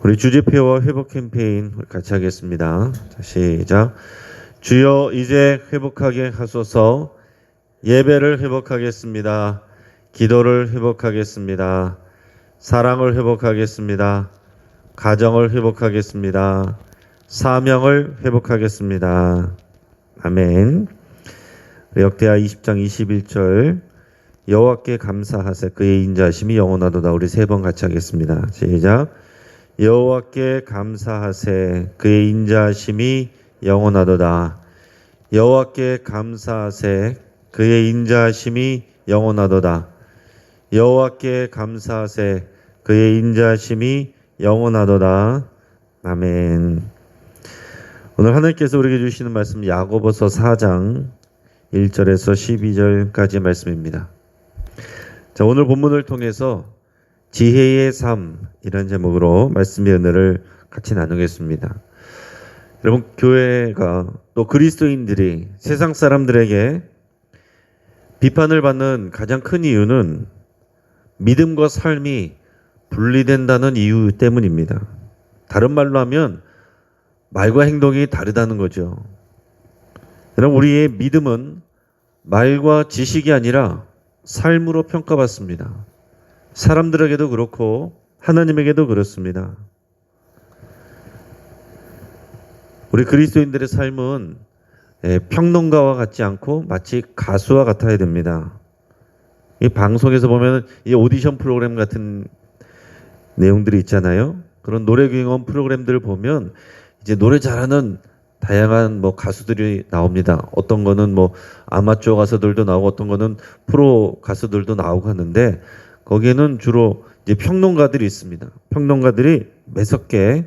우리 주제표와 회복 캠페인 같이 하겠습니다. 자, 시작. 주여 이제 회복하게 하소서. 예배를 회복하겠습니다. 기도를 회복하겠습니다. 사랑을 회복하겠습니다. 가정을 회복하겠습니다. 사명을 회복하겠습니다. 아멘. 역대하 20장 21절 여호와께 감사하세 그의 인자하심이 영원하도다. 우리 세 번 같이 하겠습니다. 시작. 여호와께 감사하세 그의 인자하심이 영원하도다. 여호와께 감사하세 그의 인자하심이 영원하도다. 여호와께 감사하세 그의 인자하심이 영원하도다. 아멘. 오늘 하나님께서 우리에게 주시는 말씀 야고보서 4장 1절에서 12절까지의 말씀입니다. 자, 오늘 본문을 통해서 지혜의 삶이라는 제목으로 말씀의 은혜를 같이 나누겠습니다. 여러분, 교회가 또 그리스도인들이 세상 사람들에게 비판을 받는 가장 큰 이유는 믿음과 삶이 분리된다는 이유 때문입니다. 다른 말로 하면 말과 행동이 다르다는 거죠. 여러분, 우리의 믿음은 말과 지식이 아니라 삶으로 평가받습니다. 사람들에게도 그렇고 하나님에게도 그렇습니다. 우리 그리스도인들의 삶은 평론가와 같지 않고 마치 가수와 같아야 됩니다. 이 방송에서 보면 이 오디션 프로그램 같은 내용들이 있잖아요. 그런 노래 경험 프로그램들을 보면 이제 노래 잘하는 다양한 가수들이 나옵니다. 어떤 거는 아마추어 가수들도 나오고 어떤 거는 프로 가수들도 나오고 하는데 거기에는 주로 이제 평론가들이 있습니다. 평론가들이 매섭게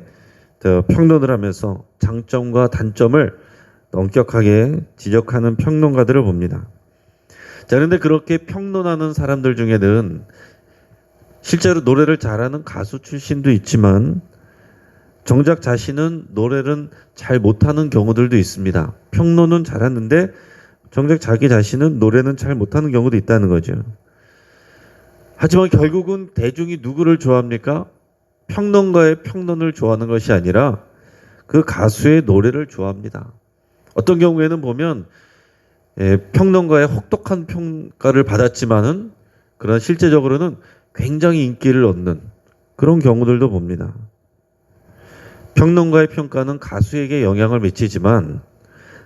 평론을 하면서 장점과 단점을 엄격하게 지적하는 평론가들을 봅니다. 자, 그런데 그렇게 평론하는 사람들 중에는 실제로 노래를 잘하는 가수 출신도 있지만 정작 자신은 노래를 잘 못하는 경우들도 있습니다. 평론은 잘하는데 정작 자기 자신은 노래는 잘 못하는 경우도 있다는 거죠. 하지만 결국은 대중이 누구를 좋아합니까? 평론가의 평론을 좋아하는 것이 아니라 그 가수의 노래를 좋아합니다. 어떤 경우에는 보면 평론가의 혹독한 평가를 받았지만은 그러나 실제적으로는 굉장히 인기를 얻는 그런 경우들도 봅니다. 평론가의 평가는 가수에게 영향을 미치지만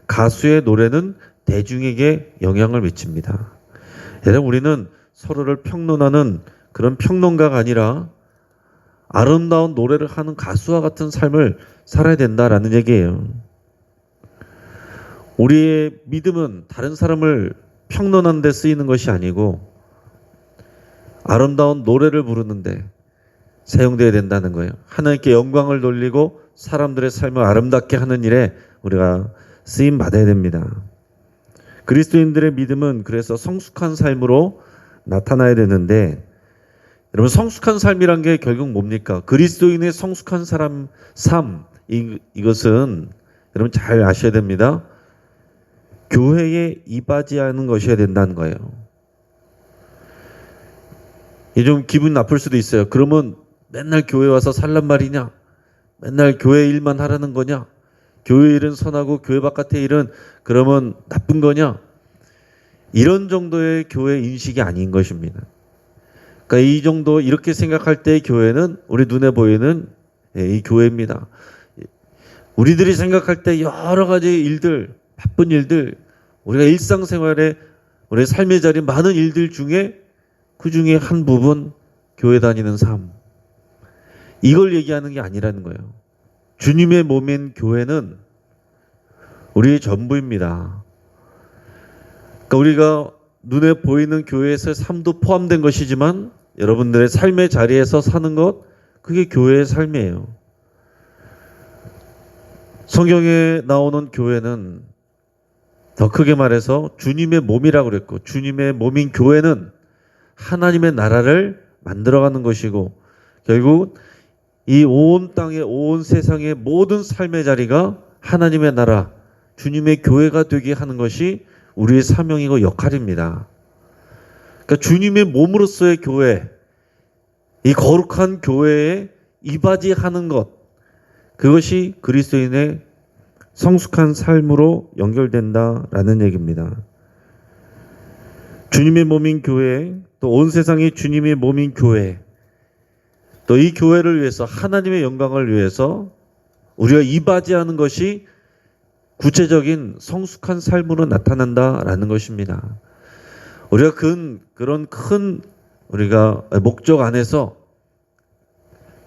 가수의 노래는 대중에게 영향을 미칩니다. 여러분, 우리는 서로를 평론하는 그런 평론가가 아니라 아름다운 노래를 하는 가수와 같은 삶을 살아야 된다라는 얘기예요. 우리의 믿음은 다른 사람을 평론하는 데 쓰이는 것이 아니고 아름다운 노래를 부르는데 사용되어야 된다는 거예요. 하나님께 영광을 돌리고 사람들의 삶을 아름답게 하는 일에 우리가 쓰임 받아야 됩니다. 그리스도인들의 믿음은 그래서 성숙한 삶으로 나타나야 되는데 여러분, 성숙한 삶이란 게 결국 뭡니까? 그리스도인의 성숙한 사람 삶, 이것은 여러분 잘 아셔야 됩니다. 교회에 이바지하는 것이어야 된다는 거예요. 이게 좀 기분 나쁠 수도 있어요. 그러면 맨날 교회 와서 살란 말이냐? 맨날 교회 일만 하라는 거냐? 교회 일은 선하고 교회 바깥의 일은 그러면 나쁜 거냐? 이런 정도의 교회 인식이 아닌 것입니다. 그러니까 이 정도 이렇게 생각할 때의 교회는 우리 눈에 보이는 이 교회입니다. 우리들이 생각할 때 여러 가지 일들, 바쁜 일들, 우리가 일상생활에 우리의 삶의 자리 많은 일들 중에 그 중에 한 부분 교회 다니는 삶, 이걸 얘기하는 게 아니라는 거예요. 주님의 몸인 교회는 우리의 전부입니다. 그러니까 우리가 눈에 보이는 교회에서의 삶도 포함된 것이지만 여러분들의 삶의 자리에서 사는 것, 그게 교회의 삶이에요. 성경에 나오는 교회는 더 크게 말해서 주님의 몸이라고 그랬고 주님의 몸인 교회는 하나님의 나라를 만들어가는 것이고 결국 이 온 땅의 온 세상의 모든 삶의 자리가 하나님의 나라, 주님의 교회가 되게 하는 것이 우리의 사명이고 역할입니다. 그러니까 주님의 몸으로서의 교회, 이 거룩한 교회에 이바지하는 것, 그것이 그리스도인의 성숙한 삶으로 연결된다라는 얘기입니다. 주님의 몸인 교회, 또 온 세상이 주님의 몸인 교회, 또 이 교회를 위해서 하나님의 영광을 위해서 우리가 이바지하는 것이 구체적인 성숙한 삶으로 나타난다라는 것입니다. 우리가 그런 큰 우리가 목적 안에서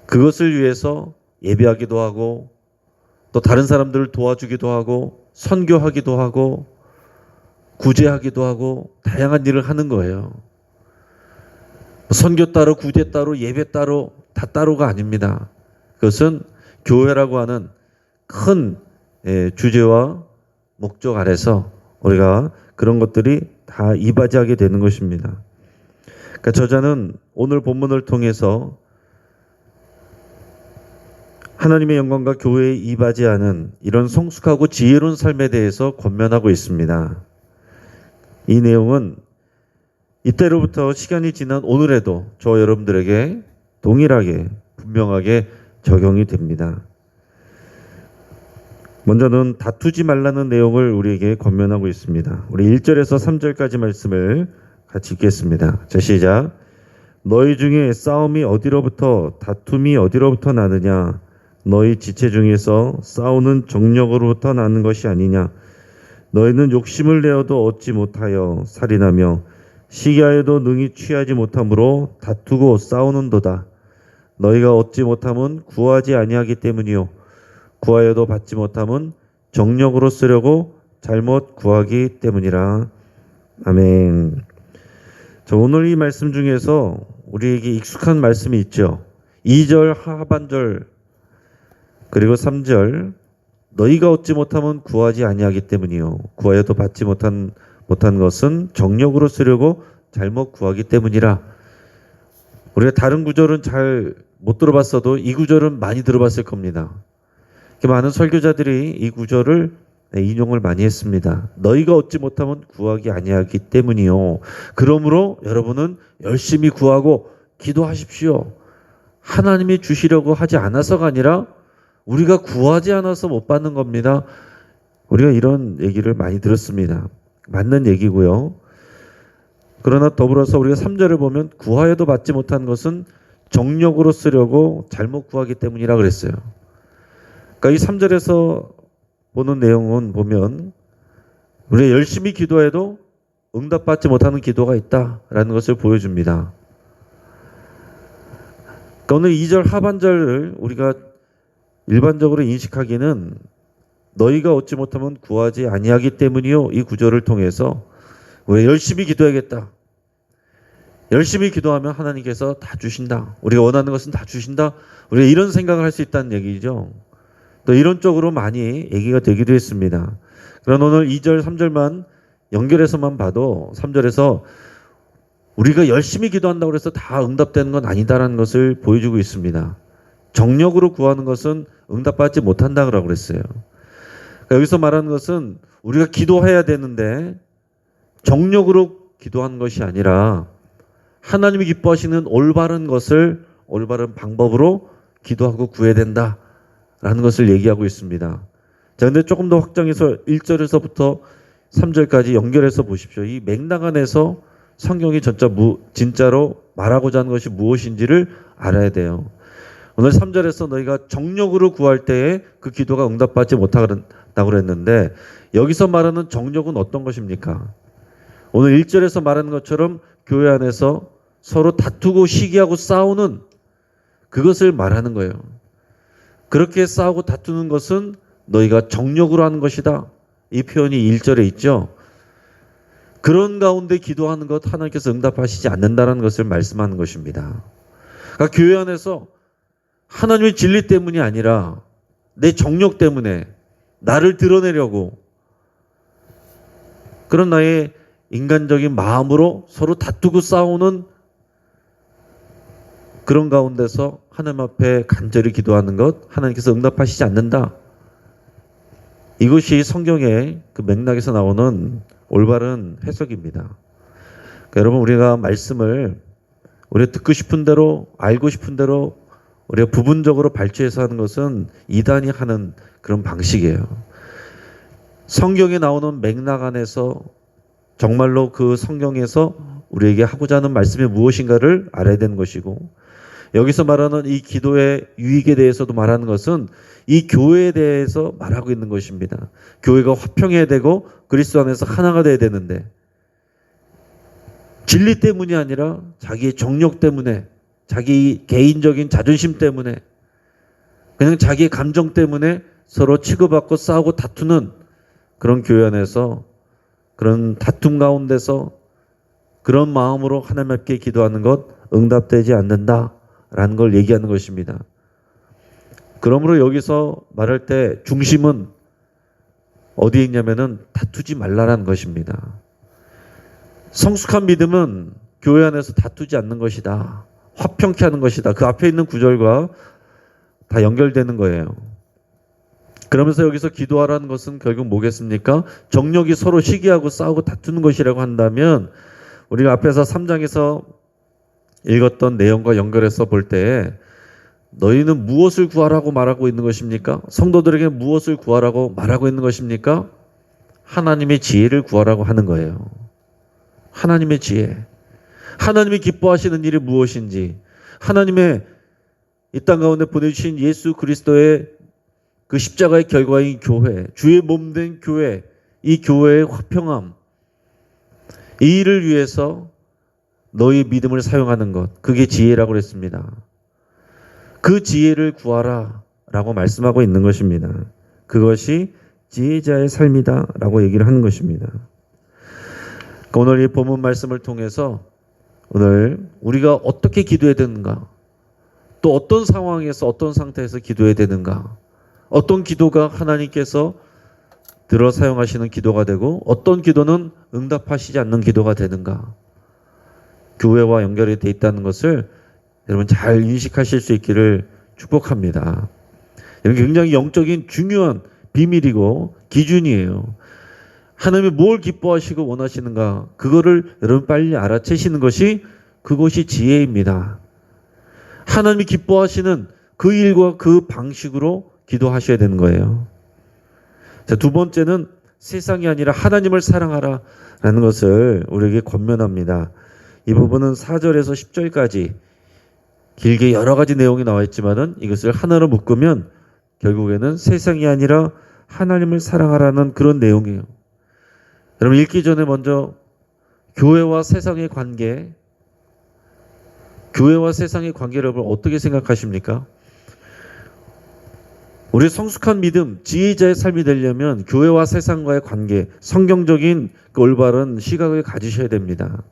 그것을 위해서 예배하기도 하고 또 다른 사람들을 도와주기도 하고 선교하기도 하고 구제하기도 하고 다양한 일을 하는 거예요. 선교 따로 구제 따로 예배 따로 다 따로가 아닙니다. 그것은 교회라고 하는 큰 주제와 목적 아래서 우리가 그런 것들이 다 이바지하게 되는 것입니다. 그러니까 저자는 오늘 본문을 통해서 하나님의 영광과 교회에 이바지하는 이런 성숙하고 지혜로운 삶에 대해서 권면하고 있습니다. 이 내용은 이때로부터 시간이 지난 오늘에도 저 여러분들에게 동일하게 분명하게 적용이 됩니다. 먼저는 다투지 말라는 내용을 우리에게 권면하고 있습니다. 우리 1절에서 3절까지 말씀을 같이 읽겠습니다. 자, 시작. 너희 중에 싸움이 어디로부터 다툼이 어디로부터 나느냐? 너희 지체 중에서 싸우는 정력으로부터 나는 것이 아니냐? 너희는 욕심을 내어도 얻지 못하여 살인하며 시기하여도 능히 취하지 못함으로 다투고 싸우는도다. 너희가 얻지 못함은 구하지 아니하기 때문이요 구하여도 받지 못함은 정력으로 쓰려고 잘못 구하기 때문이라. 아멘. 자, 오늘 이 말씀 중에서 우리에게 익숙한 말씀이 있죠. 2절 하반절 그리고 3절 너희가 얻지 못함은 구하지 아니하기 때문이요 구하여도 받지 못한 것은 정력으로 쓰려고 잘못 구하기 때문이라. 우리가 다른 구절은 잘 못 들어봤어도 이 구절은 많이 들어봤을 겁니다. 많은 설교자들이 이 구절을 인용을 많이 했습니다. 너희가 얻지 못하면 구하기 아니하기 때문이요. 그러므로 여러분은 열심히 구하고 기도하십시오. 하나님이 주시려고 하지 않아서가 아니라 우리가 구하지 않아서 못 받는 겁니다. 우리가 이런 얘기를 많이 들었습니다. 맞는 얘기고요. 그러나 더불어서 우리가 3절을 보면 구하여도 받지 못한 것은 정력으로 쓰려고 잘못 구하기 때문이라 그랬어요. 그러니까 이 3절에서 보는 내용은 보면 우리가 열심히 기도해도 응답받지 못하는 기도가 있다라는 것을 보여줍니다. 그러니까 오늘 2절 하반절을 우리가 일반적으로 인식하기는 너희가 얻지 못하면 구하지 아니하기 때문이요. 이 구절을 통해서 우리가 열심히 기도해야겠다. 열심히 기도하면 하나님께서 다 주신다. 우리가 원하는 것은 다 주신다. 우리가 이런 생각을 할 수 있다는 얘기죠. 또 이런 쪽으로 많이 얘기가 되기도 했습니다. 그러나 오늘 2절, 3절만 연결해서만 봐도 3절에서 우리가 열심히 기도한다고 해서 다 응답되는 건 아니다라는 것을 보여주고 있습니다. 정력으로 구하는 것은 응답받지 못한다고 그랬어요. 그러니까 여기서 말하는 것은 우리가 기도해야 되는데 정력으로 기도하는 것이 아니라 하나님이 기뻐하시는 올바른 방법으로 기도하고 구해야 된다라는 것을 얘기하고 있습니다. 자, 근데 조금 더 확장해서 1절에서부터 3절까지 연결해서 보십시오. 이 맥락 안에서 성경이 진짜로 말하고자 하는 것이 무엇인지를 알아야 돼요. 오늘 3절에서 너희가 정력으로 구할 때에 그 기도가 응답받지 못한다고 그랬는데 여기서 말하는 정력은 어떤 것입니까? 오늘 1절에서 말하는 것처럼 교회 안에서 서로 다투고 시기하고 싸우는 그것을 말하는 거예요. 그렇게 싸우고 다투는 것은 너희가 정력으로 하는 것이다. 이 표현이 1절에 있죠. 그런 가운데 기도하는 것 하나님께서 응답하시지 않는다는 것을 말씀하는 것입니다. 그러니까 교회 안에서 하나님의 진리 때문이 아니라 내 정력 때문에 나를 드러내려고 그런 나의 인간적인 마음으로 서로 다투고 싸우는 그런 가운데서 하나님 앞에 간절히 기도하는 것 하나님께서 응답하시지 않는다. 이것이 성경의 그 맥락에서 나오는 올바른 해석입니다. 그러니까 여러분 우리가 말씀을 우리가 듣고 싶은 대로 알고 싶은 대로 우리가 부분적으로 발췌해서 하는 것은 이단이 하는 그런 방식이에요. 성경에 나오는 맥락 안에서 정말로 그 성경에서 우리에게 하고자 하는 말씀이 무엇인가를 알아야 되는 것이고, 여기서 말하는 이 기도의 유익에 대해서도 말하는 것은 이 교회에 대해서 말하고 있는 것입니다. 교회가 화평해야 되고 그리스도 안에서 하나가 돼야 되는데, 진리 때문이 아니라 자기의 정욕 때문에, 자기 개인적인 자존심 때문에, 그냥 자기의 감정 때문에 서로 치고받고 싸우고 다투는 그런 교회 안에서, 그런 다툼 가운데서 그런 마음으로 하나님 앞에 기도하는 것 응답되지 않는다라는 걸 얘기하는 것입니다. 그러므로 여기서 말할 때 중심은 어디에 있냐면은 다투지 말라라는 것입니다. 성숙한 믿음은 교회 안에서 다투지 않는 것이다. 화평케 하는 것이다. 그 앞에 있는 구절과 다 연결되는 거예요. 그러면서 여기서 기도하라는 것은 결국 뭐겠습니까? 정욕이 서로 시기하고 싸우고 다투는 것이라고 한다면, 우리가 앞에서 3장에서 읽었던 내용과 연결해서 볼 때 너희는 무엇을 구하라고 말하고 있는 것입니까? 성도들에게 무엇을 구하라고 말하고 있는 것입니까? 하나님의 지혜를 구하라고 하는 거예요. 하나님의 지혜. 하나님이 기뻐하시는 일이 무엇인지, 하나님의 이 땅 가운데 보내주신 예수 그리스도의 그 십자가의 결과인 교회, 주의 몸된 교회, 이 교회의 화평함, 이 일을 위해서 너희 믿음을 사용하는 것, 그게 지혜라고 그랬습니다. 그 지혜를 구하라 라고 말씀하고 있는 것입니다. 그것이 지혜자의 삶이다 라고 얘기를 하는 것입니다. 오늘 이 본문 말씀을 통해서 오늘 우리가 어떻게 기도해야 되는가, 또 어떤 상황에서 어떤 상태에서 기도해야 되는가, 어떤 기도가 하나님께서 들어 사용하시는 기도가 되고 어떤 기도는 응답하시지 않는 기도가 되는가, 교회와 연결이 되어 있다는 것을 여러분 잘 인식하실 수 있기를 축복합니다. 이런 굉장히 영적인 중요한 비밀이고 기준이에요. 하나님이 뭘 기뻐하시고 원하시는가, 그거를 여러분 빨리 알아채시는 것이, 그것이 지혜입니다. 하나님이 기뻐하시는 그 일과 그 방식으로 기도하셔야 되는 거예요. 자, 두 번째는 세상이 아니라 하나님을 사랑하라 라는 것을 우리에게 권면합니다. 이 부분은 4절에서 10절까지 길게 여러 가지 내용이 나와 있지만은 이것을 하나로 묶으면 결국에는 세상이 아니라 하나님을 사랑하라는 그런 내용이에요. 여러분, 읽기 전에 먼저 교회와 세상의 관계, 교회와 세상의 관계를 여러분 어떻게 생각하십니까? 우리 성숙한 믿음, 지혜자의 삶이 되려면 교회와 세상과의 관계, 성경적인 그 올바른 시각을 가지셔야 됩니다.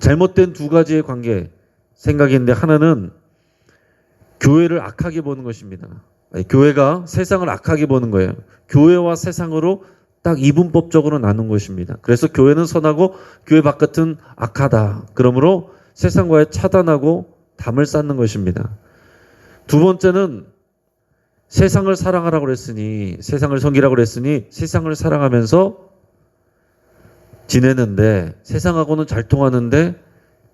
잘못된 두 가지의 관계 생각인데, 하나는 교회를 악하게 보는 것입니다. 아니, 교회가 세상을 악하게 보는 거예요. 교회와 세상으로 딱 이분법적으로 나눈 것입니다. 그래서 교회는 선하고 교회 바깥은 악하다. 그러므로 세상과의 차단하고 담을 쌓는 것입니다. 두 번째는 세상을 사랑하라고 그랬으니, 세상을 섬기라고 그랬으니 세상을 사랑하면서 지내는데, 세상하고는 잘 통하는데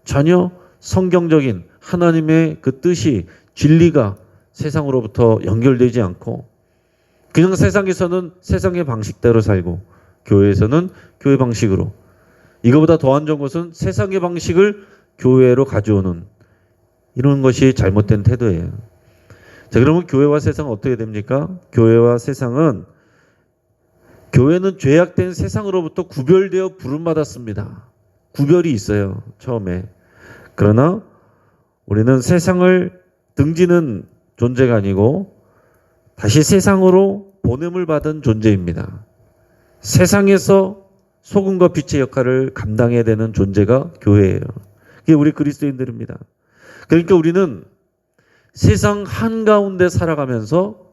전혀 성경적인 하나님의 그 뜻이, 진리가 세상으로부터 연결되지 않고 그냥 세상에서는 세상의 방식대로 살고 교회에서는 교회 방식으로, 이거보다 더 안 좋은 것은 세상의 방식을 교회로 가져오는 이런 것이 잘못된 태도예요. 자, 그러면 교회와 세상은 어떻게 됩니까? 교회와 세상은, 교회는 죄악된 세상으로부터 구별되어 부름받았습니다. 구별이 있어요, 처음에. 그러나 우리는 세상을 등지는 존재가 아니고 다시 세상으로 보냄을 받은 존재입니다. 세상에서 소금과 빛의 역할을 감당해야 되는 존재가 교회예요. 그게 우리 그리스도인들입니다. 그러니까 우리는 세상 한가운데 살아가면서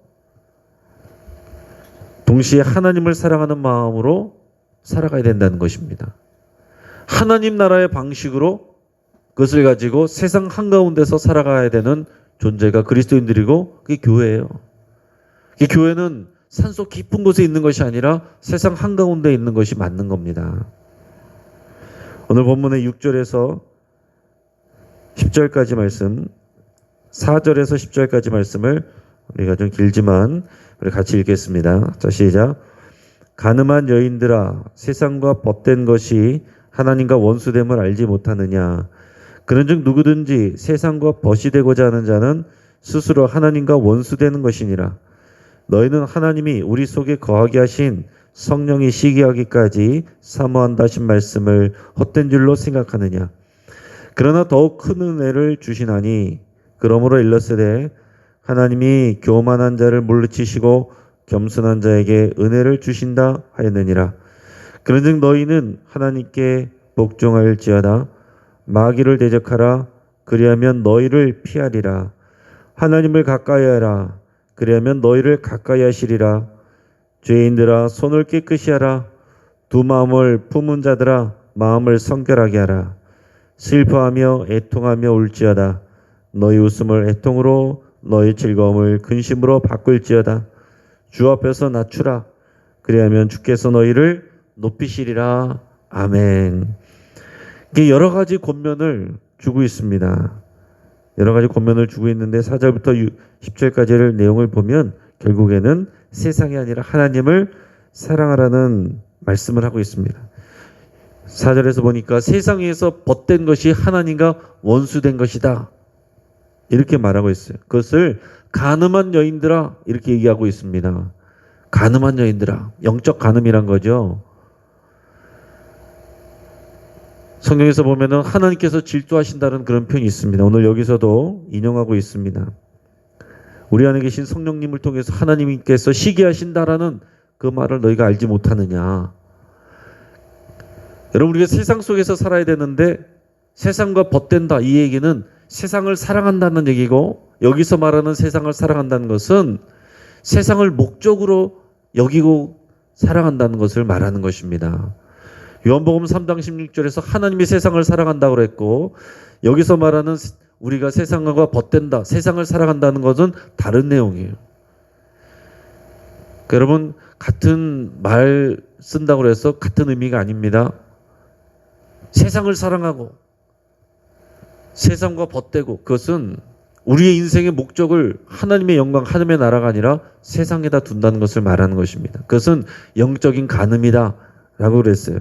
동시에 하나님을 사랑하는 마음으로 살아가야 된다는 것입니다. 하나님 나라의 방식으로 그것을 가지고 세상 한가운데서 살아가야 되는 존재가 그리스도인들이고, 그게 교회예요. 그 교회는 산속 깊은 곳에 있는 것이 아니라 세상 한가운데 있는 것이 맞는 겁니다. 오늘 본문의 6절에서 10절까지 말씀 4절에서 10절까지 말씀을 우리가 좀 길지만 우리 같이 읽겠습니다. 자, 시작. 가늠한 여인들아, 세상과 벗된 것이 하나님과 원수됨을 알지 못하느냐. 그런즉 누구든지 세상과 벗이 되고자 하는 자는 스스로 하나님과 원수되는 것이니라. 너희는 하나님이 우리 속에 거하게 하신 성령이 시기하기까지 사모한다 하신 말씀을 헛된 줄로 생각하느냐. 그러나 더욱 큰 은혜를 주시나니 그러므로 일렀으되 하나님이 교만한 자를 물리치시고 겸손한 자에게 은혜를 주신다 하였느니라. 그런즉 너희는 하나님께 복종할지어다. 마귀를 대적하라. 그리하면 너희를 피하리라. 하나님을 가까이 하라. 그리하면 너희를 가까이 하시리라. 죄인들아, 손을 깨끗이 하라. 두 마음을 품은 자들아, 마음을 성결하게 하라. 슬퍼하며 애통하며 울지어다. 너희 웃음을 애통으로, 너희 즐거움을 근심으로 바꿀지어다. 주 앞에서 낮추라. 그리하면 주께서 너희를 높이시리라. 아멘. 이게 여러 가지 권면을 주고 있습니다. 여러 가지 권면을 주고 있는데 4절부터 10절까지를 내용을 보면 결국에는 세상이 아니라 하나님을 사랑하라는 말씀을 하고 있습니다. 4절에서 보니까 세상에서 벗된 것이 하나님과 원수된 것이다. 이렇게 말하고 있어요. 그것을 간음한 여인들아 이렇게 얘기하고 있습니다. 간음한 여인들아. 영적 간음이란 거죠. 성경에서 보면은 하나님께서 질투하신다는 그런 표현이 있습니다. 오늘 여기서도 인용하고 있습니다. 우리 안에 계신 성령님을 통해서 하나님께서 시기하신다라는 그 말을 너희가 알지 못하느냐. 여러분, 우리가 세상 속에서 살아야 되는데 세상과 벗된다 이 얘기는 세상을 사랑한다는 얘기고, 여기서 말하는 세상을 사랑한다는 것은 세상을 목적으로 여기고 사랑한다는 것을 말하는 것입니다. 요한복음 3장 16절에서 하나님이 세상을 사랑한다고 그랬고, 여기서 말하는 우리가 세상과 벗된다, 세상을 사랑한다는 것은 다른 내용이에요. 그러니까 여러분, 같은 말 쓴다고 해서 같은 의미가 아닙니다. 세상을 사랑하고 세상과 벗되고, 그것은 우리의 인생의 목적을 하나님의 영광, 하나님의 나라가 아니라 세상에다 둔다는 것을 말하는 것입니다. 그것은 영적인 간음이다 라고 그랬어요.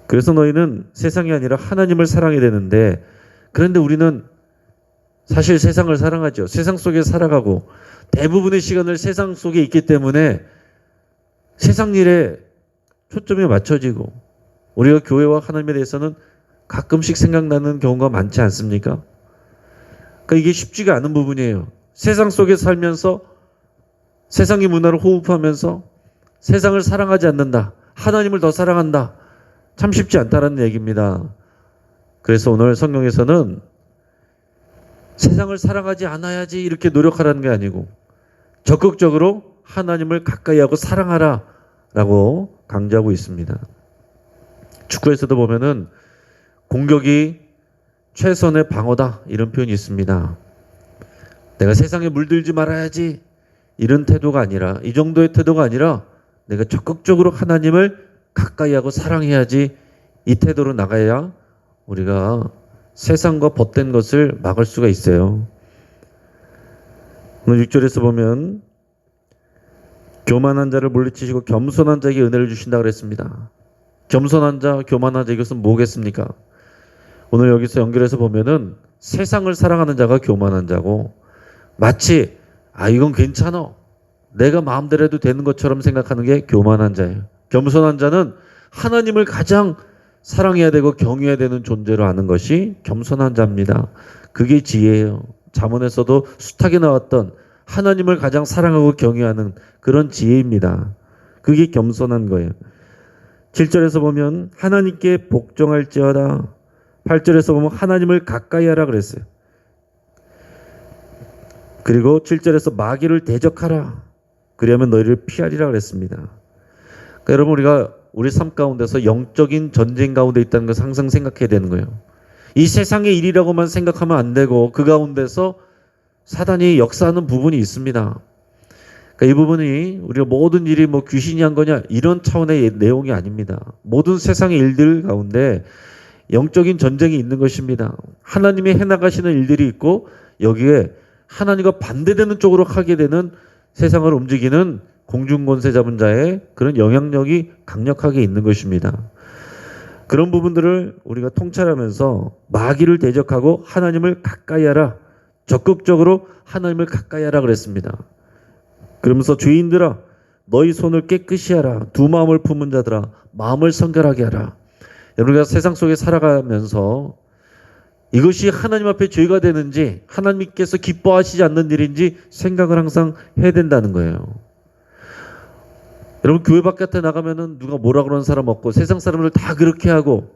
그래서 너희는 세상이 아니라 하나님을 사랑해야 되는데, 그런데 우리는 사실 세상을 사랑하죠. 세상 속에 살아가고 대부분의 시간을 세상 속에 있기 때문에 세상 일에 초점이 맞춰지고, 우리가 교회와 하나님에 대해서는 가끔씩 생각나는 경우가 많지 않습니까? 그러니까 이게 쉽지가 않은 부분이에요. 세상 속에 살면서 세상의 문화를 호흡하면서 세상을 사랑하지 않는다, 하나님을 더 사랑한다, 참 쉽지 않다는 얘기입니다. 그래서 오늘 성경에서는 세상을 사랑하지 않아야지 이렇게 노력하라는 게 아니고 적극적으로 하나님을 가까이 하고 사랑하라 라고 강조하고 있습니다. 축구에서도 보면은 공격이 최선의 방어다 이런 표현이 있습니다. 내가 세상에 물들지 말아야지 이런 태도가 아니라, 이 정도의 태도가 아니라 내가 적극적으로 하나님을 가까이 하고 사랑해야지, 이 태도로 나가야 우리가 세상과 벗된 것을 막을 수가 있어요. 오늘 6절에서 보면 교만한 자를 물리치시고 겸손한 자에게 은혜를 주신다고 그랬습니다. 겸손한 자, 교만한 자, 이것은 뭐겠습니까? 오늘 여기서 연결해서 보면은 세상을 사랑하는 자가 교만한 자고, 마치 이건 괜찮아, 내가 마음대로 해도 되는 것처럼 생각하는 게 교만한 자예요. 겸손한 자는 하나님을 가장 사랑해야 되고 경외해야 되는 존재로 아는 것이 겸손한 자입니다. 그게 지혜예요. 잠언에서도 숱하게 나왔던 하나님을 가장 사랑하고 경외하는 그런 지혜입니다. 그게 겸손한 거예요. 7절에서 보면 하나님께 복종할지어다. 8절에서 보면 하나님을 가까이 하라 그랬어요. 그리고 7절에서 마귀를 대적하라. 그리하면 너희를 피하리라 그랬습니다. 그러니까 여러분, 우리가 우리 삶 가운데서 영적인 전쟁 가운데 있다는 것을 항상 생각해야 되는 거예요. 이 세상의 일이라고만 생각하면 안 되고, 그 가운데서 사단이 역사하는 부분이 있습니다. 그러니까 이 부분이 우리가 모든 일이 뭐 귀신이 한 거냐 이런 차원의 내용이 아닙니다. 모든 세상의 일들 가운데 영적인 전쟁이 있는 것입니다. 하나님이 해나가시는 일들이 있고 여기에 하나님과 반대되는 쪽으로 하게 되는 세상을 움직이는 공중권세 잡은 자의 그런 영향력이 강력하게 있는 것입니다. 그런 부분들을 우리가 통찰하면서 마귀를 대적하고 하나님을 가까이 하라. 적극적으로 하나님을 가까이 하라 그랬습니다. 그러면서 죄인들아 너희 손을 깨끗이 하라. 두 마음을 품은 자들아 마음을 성결하게 하라. 우리가 세상 속에 살아가면서 이것이 하나님 앞에 죄가 되는지 하나님께서 기뻐하시지 않는 일인지 생각을 항상 해야 된다는 거예요. 여러분 교회 바깥에 나가면은 누가 뭐라 그러는 사람 없고 세상 사람들 다 그렇게 하고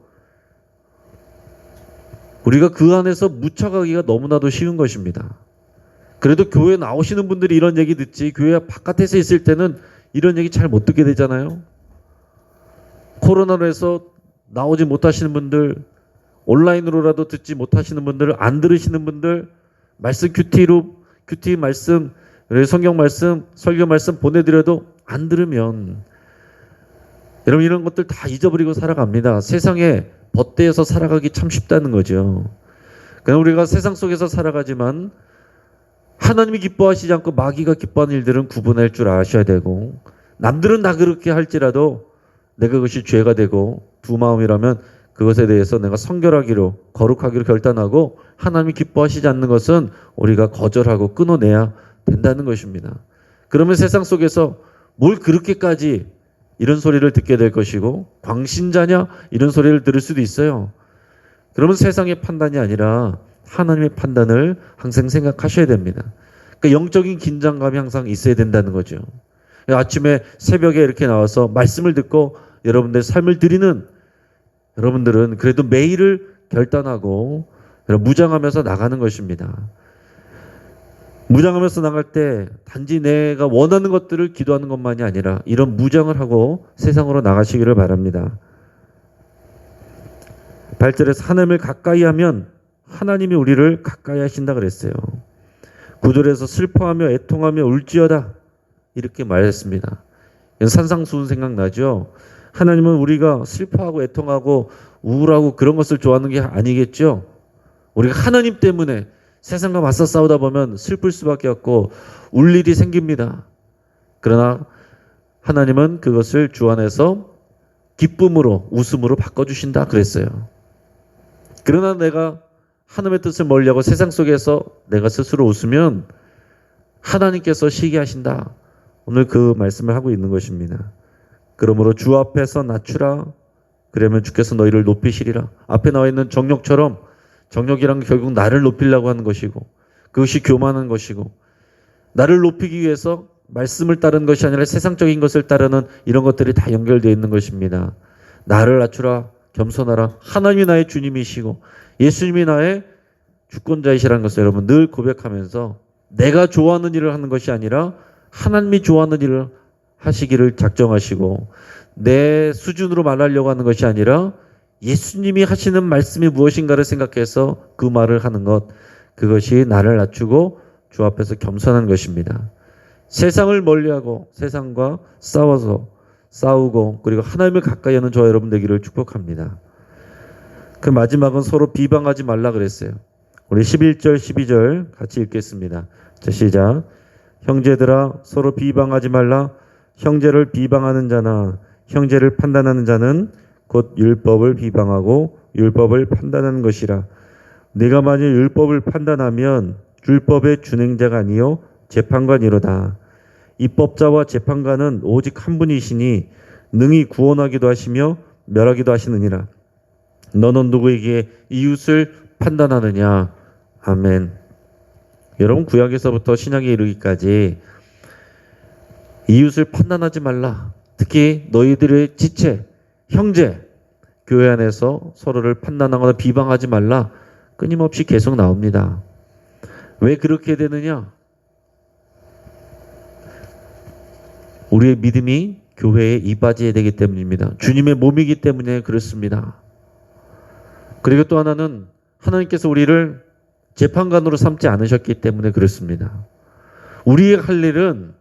우리가 그 안에서 묻혀가기가 너무나도 쉬운 것입니다. 그래도 교회 나오시는 분들이 이런 얘기 듣지 교회 바깥에서 있을 때는 이런 얘기 잘 못 듣게 되잖아요. 코로나로 해서 나오지 못하시는 분들 온라인으로라도 듣지 못하시는 분들 안 들으시는 분들 말씀 큐티 말씀 성경 말씀 설교 말씀 보내드려도 안 들으면 여러분 이런 것들 다 잊어버리고 살아갑니다. 세상에 벗대에서 살아가기 참 쉽다는 거죠. 그냥 우리가 세상 속에서 살아가지만 하나님이 기뻐하시지 않고 마귀가 기뻐하는 일들은 구분할 줄 아셔야 되고 남들은 다 그렇게 할지라도 내가 그것이 죄가 되고 두 마음이라면 그것에 대해서 내가 성결하기로 거룩하기로 결단하고 하나님이 기뻐하시지 않는 것은 우리가 거절하고 끊어내야 된다는 것입니다. 그러면 세상 속에서 뭘 그렇게까지 이런 소리를 듣게 될 것이고 광신자냐 이런 소리를 들을 수도 있어요. 그러면 세상의 판단이 아니라 하나님의 판단을 항상 생각하셔야 됩니다. 그러니까 영적인 긴장감이 항상 있어야 된다는 거죠. 아침에 새벽에 이렇게 나와서 말씀을 듣고 여러분들의 삶을 드리는 여러분들은 그래도 매일을 결단하고 무장하면서 나가는 것입니다. 무장하면서 나갈 때 단지 내가 원하는 것들을 기도하는 것만이 아니라 이런 무장을 하고 세상으로 나가시기를 바랍니다. 8절에서 하나님을 가까이 하면 하나님이 우리를 가까이 하신다 그랬어요. 9절에서 슬퍼하며 애통하며 울지어다 이렇게 말했습니다. 산상수훈 생각나죠? 하나님은 우리가 슬퍼하고 애통하고 우울하고 그런 것을 좋아하는 게 아니겠죠? 우리가 하나님 때문에 세상과 맞서 싸우다 보면 슬플 수밖에 없고 울 일이 생깁니다. 그러나 하나님은 그것을 주 안에서 기쁨으로 웃음으로 바꿔주신다 그랬어요. 그러나 내가 하나님의 뜻을 멀리하고 세상 속에서 내가 스스로 웃으면 하나님께서 시기하신다. 오늘 그 말씀을 하고 있는 것입니다. 그러므로 주 앞에서 낮추라. 그러면 주께서 너희를 높이시리라. 앞에 나와 있는 정욕처럼 정욕이란 결국 나를 높이려고 하는 것이고 그것이 교만한 것이고 나를 높이기 위해서 말씀을 따르는 것이 아니라 세상적인 것을 따르는 이런 것들이 다 연결되어 있는 것입니다. 나를 낮추라. 겸손하라. 하나님이 나의 주님이시고 예수님이 나의 주권자이시라는 것을 여러분 늘 고백하면서 내가 좋아하는 일을 하는 것이 아니라 하나님이 좋아하는 일을 하시기를 작정하시고 내 수준으로 말하려고 하는 것이 아니라 예수님이 하시는 말씀이 무엇인가를 생각해서 그 말을 하는 것, 그것이 나를 낮추고 주 앞에서 겸손한 것입니다. 세상을 멀리하고 세상과 싸우고 그리고 하나님을 가까이 하는 저와 여러분 되기를 축복합니다. 그 마지막은 서로 비방하지 말라 그랬어요. 우리 11절 12절 같이 읽겠습니다. 자, 시작. 형제들아 서로 비방하지 말라. 형제를 비방하는 자나 형제를 판단하는 자는 곧 율법을 비방하고 율법을 판단하는 것이라. 네가 만일 율법을 판단하면 율법의 준행자가 아니요 재판관이로다. 입법자와 재판관은 오직 한 분이시니 능히 구원하기도 하시며 멸하기도 하시느니라. 너는 누구에게 이웃을 판단하느냐? 아멘. 여러분 구약에서부터 신약에 이르기까지 이웃을 판단하지 말라. 특히 너희들의 지체, 형제, 교회 안에서 서로를 판단하거나 비방하지 말라. 끊임없이 계속 나옵니다. 왜 그렇게 되느냐? 우리의 믿음이 교회에 이바지해야 되기 때문입니다. 주님의 몸이기 때문에 그렇습니다. 그리고 또 하나는 하나님께서 우리를 재판관으로 삼지 않으셨기 때문에 그렇습니다. 우리의 할 일은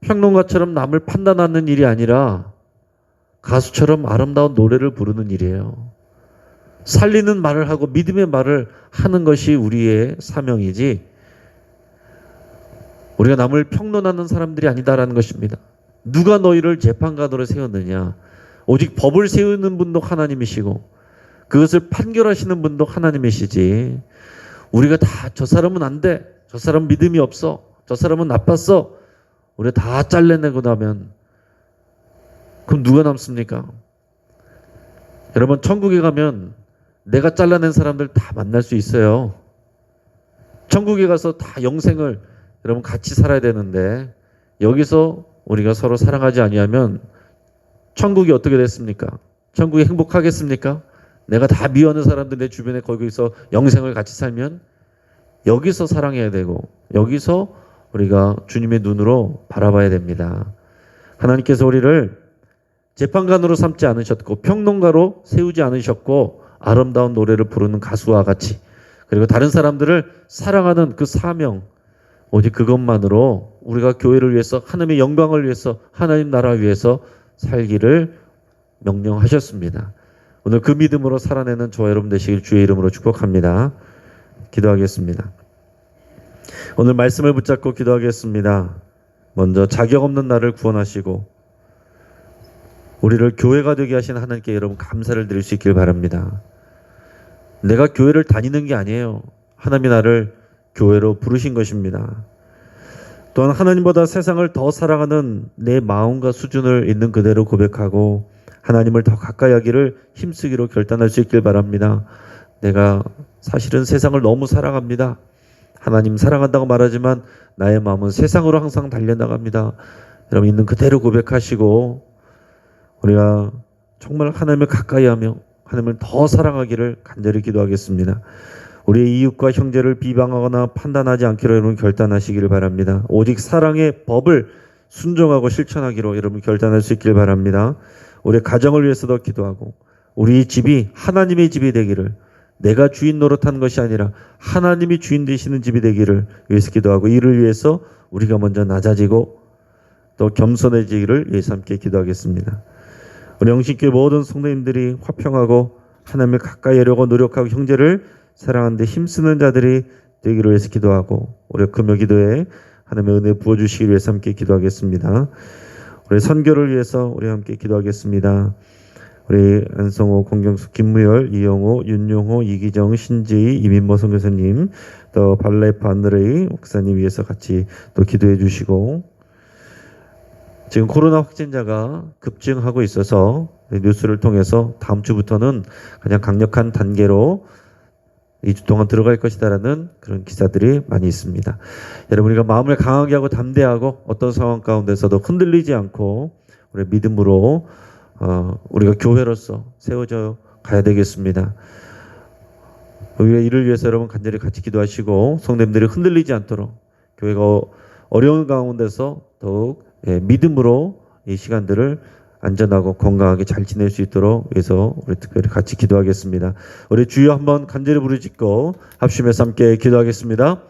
평론가처럼 남을 판단하는 일이 아니라 가수처럼 아름다운 노래를 부르는 일이에요. 살리는 말을 하고 믿음의 말을 하는 것이 우리의 사명이지 우리가 남을 평론하는 사람들이 아니다라는 것입니다. 누가 너희를 재판관으로 세웠느냐? 오직 법을 세우는 분도 하나님이시고 그것을 판결하시는 분도 하나님이시지. 우리가 다 저 사람은 안 돼. 저 사람 믿음이 없어. 저 사람은 나빴어. 우리가 다 잘라내고 나면 그럼 누가 남습니까? 여러분 천국에 가면 내가 잘라낸 사람들 다 만날 수 있어요. 천국에 가서 다 영생을 여러분 같이 살아야 되는데 여기서 우리가 서로 사랑하지 아니하면 천국이 어떻게 됐습니까? 천국이 행복하겠습니까? 내가 다 미워하는 사람들 내 주변에 거기서 영생을 같이 살면 여기서 사랑해야 되고 여기서 우리가 주님의 눈으로 바라봐야 됩니다. 하나님께서 우리를 재판관으로 삼지 않으셨고 평론가로 세우지 않으셨고 아름다운 노래를 부르는 가수와 같이 그리고 다른 사람들을 사랑하는 그 사명 오직 그것만으로 우리가 교회를 위해서 하나님의 영광을 위해서 하나님 나라 위해서 살기를 명령하셨습니다. 오늘 그 믿음으로 살아내는 저와 여러분 되시길 주의 이름으로 축복합니다. 기도하겠습니다. 오늘 말씀을 붙잡고 기도하겠습니다. 먼저 자격 없는 나를 구원하시고 우리를 교회가 되게 하신 하나님께 여러분 감사를 드릴 수 있길 바랍니다. 내가 교회를 다니는 게 아니에요. 하나님이 나를 교회로 부르신 것입니다. 또한 하나님보다 세상을 더 사랑하는 내 마음과 수준을 있는 그대로 고백하고 하나님을 더 가까이 하기를 힘쓰기로 결단할 수 있길 바랍니다. 내가 사실은 세상을 너무 사랑합니다. 하나님 사랑한다고 말하지만 나의 마음은 세상으로 항상 달려나갑니다. 여러분 있는 그대로 고백하시고 우리가 정말 하나님을 가까이 하며 하나님을 더 사랑하기를 간절히 기도하겠습니다. 우리의 이웃과 형제를 비방하거나 판단하지 않기로 여러분 결단하시기를 바랍니다. 오직 사랑의 법을 순종하고 실천하기로 여러분 결단할 수 있길 바랍니다. 우리 가정을 위해서도 기도하고 우리 집이 하나님의 집이 되기를 내가 주인 노릇하는 것이 아니라 하나님이 주인 되시는 집이 되기를 위해서 기도하고 이를 위해서 우리가 먼저 낮아지고 또 겸손해지기를 위해서 함께 기도하겠습니다. 우리 영신교회 모든 성도님들이 화평하고 하나님을 가까이 하려고 노력하고 형제를 사랑하는 데 힘쓰는 자들이 되기를 위해서 기도하고 우리 금요 기도에 하나님의 은혜 부어주시기 위해서 함께 기도하겠습니다. 우리 선교를 위해서 우리 함께 기도하겠습니다. 우리 안성호, 공경숙, 김무열, 이영호, 윤용호, 이기정, 신지희, 이민모 선교사님 또 발레파 안드레이 목사님 위해서 같이 또 기도해 주시고 지금 코로나 확진자가 급증하고 있어서 뉴스를 통해서 다음 주부터는 가장 강력한 단계로 2주 동안 들어갈 것이다라는 그런 기사들이 많이 있습니다. 여러분 우리가 마음을 강하게 하고 담대하고 어떤 상황 가운데서도 흔들리지 않고 우리 믿음으로 우리가 교회로서 세워져 가야 되겠습니다. 우리가 이를 위해서 여러분 간절히 같이 기도하시고 성도님들이 흔들리지 않도록 교회가 어려운 가운데서 더욱 믿음으로 이 시간들을 안전하고 건강하게 잘 지낼 수 있도록 위해서 우리 특별히 같이 기도하겠습니다. 우리 주여 한번 간절히 부르짖고 합심해서 함께 기도하겠습니다.